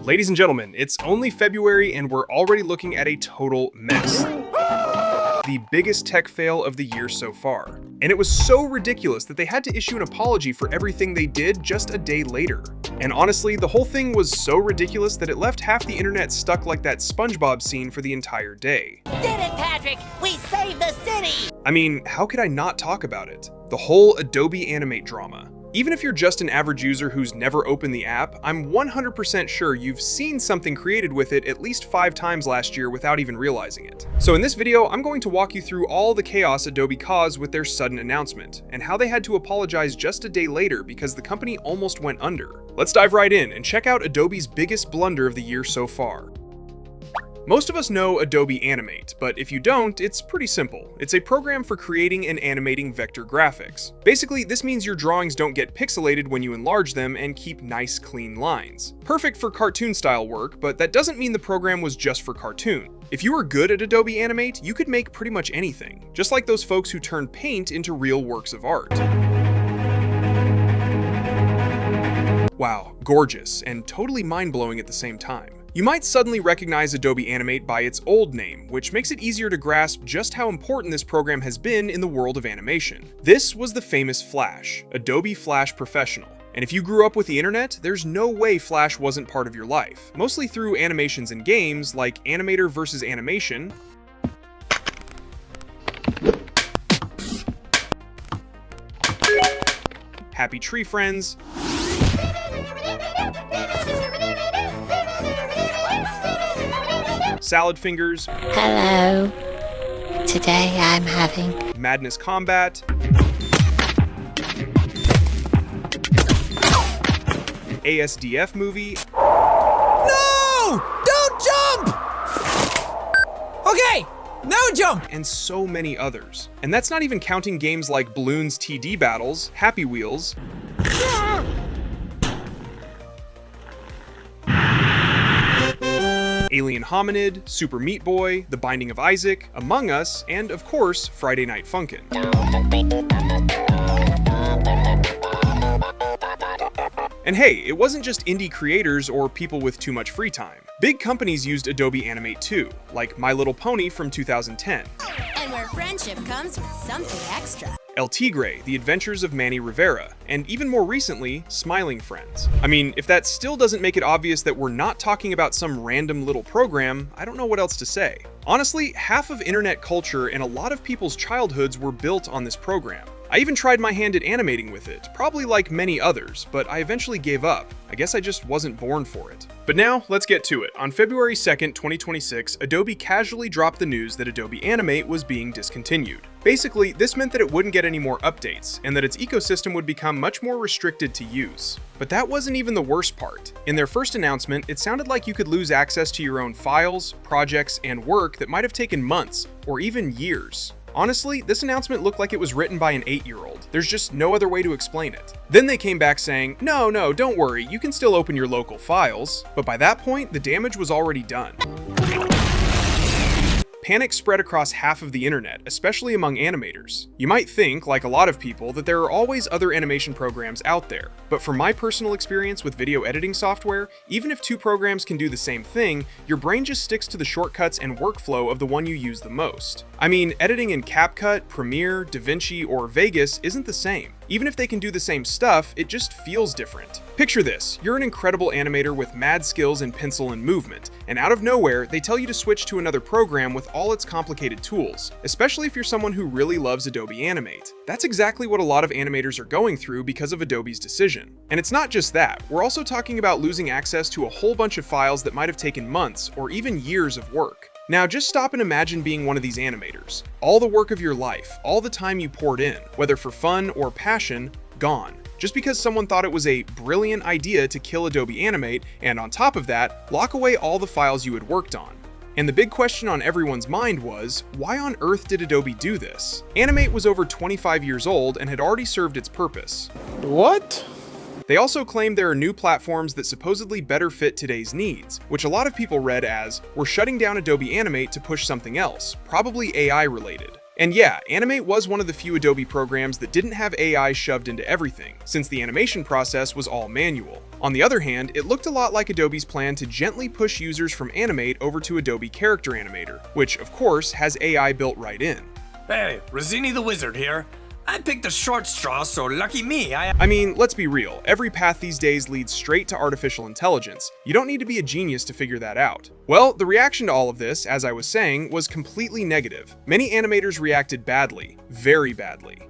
Ladies and gentlemen, it's only February and we're already looking at a total mess. The biggest tech fail of the year so far. And it was so ridiculous that they had to issue an apology for everything they did just a day later. And honestly, the whole thing was so ridiculous that it left half the internet stuck like that SpongeBob scene for the entire day. Did it, Patrick! We saved the city! I mean, how could I not talk about it? The whole Adobe Animate drama. Even if you're just an average user who's never opened the app, I'm 100% sure you've seen something created with it at least 5 times last year without even realizing it. So in this video, I'm going to walk you through all the chaos Adobe caused with their sudden announcement, and how they had to apologize just a day later because the company almost went under. Let's dive right in and check out Adobe's biggest blunder of the year so far. Most of us know Adobe Animate, but if you don't, it's pretty simple. It's a program for creating and animating vector graphics. Basically, this means your drawings don't get pixelated when you enlarge them and keep nice, clean lines. Perfect for cartoon-style work, but that doesn't mean the program was just for cartoon. If you were good at Adobe Animate, you could make pretty much anything, just like those folks who turn paint into real works of art. Wow, gorgeous, and totally mind-blowing at the same time. You might suddenly recognize Adobe Animate by its old name, which makes it easier to grasp just how important this program has been in the world of animation. This was the famous Flash, Adobe Flash Professional. And if you grew up with the internet, there's no way Flash wasn't part of your life, mostly through animations in games like Animator vs. Animation, Happy Tree Friends, Salad Fingers, Hello. Today I'm having Madness Combat, ASDF Movie, No! Don't jump! Okay, no jump! and so many others. And that's not even counting games like Bloons TD Battles, Happy Wheels, Alien Hominid, Super Meat Boy, The Binding of Isaac, Among Us, and of course, Friday Night Funkin'. And hey, it wasn't just indie creators or people with too much free time. Big companies used Adobe Animate too, like My Little Pony from 2010. And where friendship comes with something extra. El Tigre, The Adventures of Manny Rivera, and even more recently, Smiling Friends. I mean, if that still doesn't make it obvious that we're not talking about some random little program, I don't know what else to say. Honestly, half of internet culture and a lot of people's childhoods were built on this program. I even tried my hand at animating with it, probably like many others, but I eventually gave up. I guess I just wasn't born for it. But now, let's get to it. On February 2nd, 2026, Adobe casually dropped the news that Adobe Animate was being discontinued. Basically, this meant that it wouldn't get any more updates, and that its ecosystem would become much more restricted to use. But that wasn't even the worst part. In their first announcement, it sounded like you could lose access to your own files, projects, and work that might have taken months, or even years. Honestly, this announcement looked like it was written by an 8-year-old. There's just no other way to explain it. Then they came back saying, no, don't worry, you can still open your local files. But by that point, the damage was already done. Panic spread across half of the internet, especially among animators. You might think, like a lot of people, that there are always other animation programs out there. But from my personal experience with video editing software, even if 2 programs can do the same thing, your brain just sticks to the shortcuts and workflow of the one you use the most. I mean, editing in CapCut, Premiere, DaVinci, or Vegas isn't the same. Even if they can do the same stuff, it just feels different. Picture this, you're an incredible animator with mad skills in pencil and movement, and out of nowhere, they tell you to switch to another program with all its complicated tools, especially if you're someone who really loves Adobe Animate. That's exactly what a lot of animators are going through because of Adobe's decision. And it's not just that, we're also talking about losing access to a whole bunch of files that might have taken months or even years of work. Now just stop and imagine being one of these animators. All the work of your life, all the time you poured in, whether for fun or passion, gone. Just because someone thought it was a brilliant idea to kill Adobe Animate, and on top of that, lock away all the files you had worked on. And the big question on everyone's mind was, why on earth did Adobe do this? Animate was over 25 years old and had already served its purpose. What? They also claimed there are new platforms that supposedly better fit today's needs, which a lot of people read as, we're shutting down Adobe Animate to push something else, probably AI related. And yeah, Animate was one of the few Adobe programs that didn't have AI shoved into everything, since the animation process was all manual. On the other hand, it looked a lot like Adobe's plan to gently push users from Animate over to Adobe Character Animator, which, of course, has AI built right in. Hey, Rosini the Wizard here. I picked the short straw, so lucky me, I mean, let's be real, every path these days leads straight to artificial intelligence. You don't need to be a genius to figure that out. Well, the reaction to all of this, as I was saying, was completely negative. Many animators reacted badly, very badly.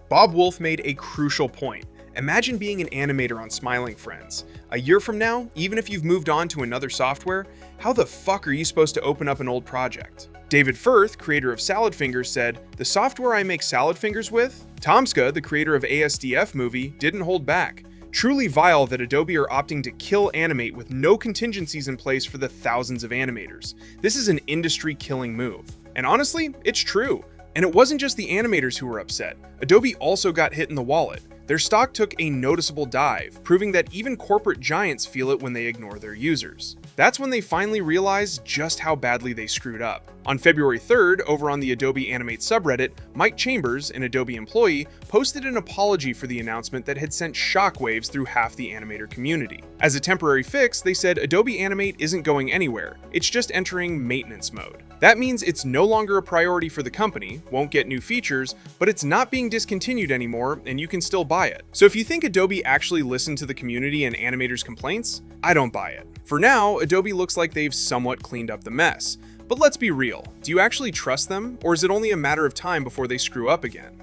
Bob Wolf made a crucial point. Imagine being an animator on Smiling Friends. A year from now, even if you've moved on to another software, how the fuck are you supposed to open up an old project? David Firth, creator of Salad Fingers, said, "The software I make salad fingers with?" Tomska, the creator of ASDF Movie, didn't hold back. Truly vile that Adobe are opting to kill Animate with no contingencies in place for the thousands of animators. This is an industry-killing move. And honestly, it's true. And it wasn't just the animators who were upset. Adobe also got hit in the wallet. Their stock took a noticeable dive, proving that even corporate giants feel it when they ignore their users. That's when they finally realized just how badly they screwed up. On February 3rd, over on the Adobe Animate subreddit, Mike Chambers, an Adobe employee, posted an apology for the announcement that had sent shockwaves through half the animator community. As a temporary fix, they said Adobe Animate isn't going anywhere, it's just entering maintenance mode. That means it's no longer a priority for the company, won't get new features, but it's not being discontinued anymore and you can still buy it. So if you think Adobe actually listened to the community and animators' complaints, I don't buy it. For now, Adobe looks like they've somewhat cleaned up the mess. But let's be real, do you actually trust them, or is it only a matter of time before they screw up again?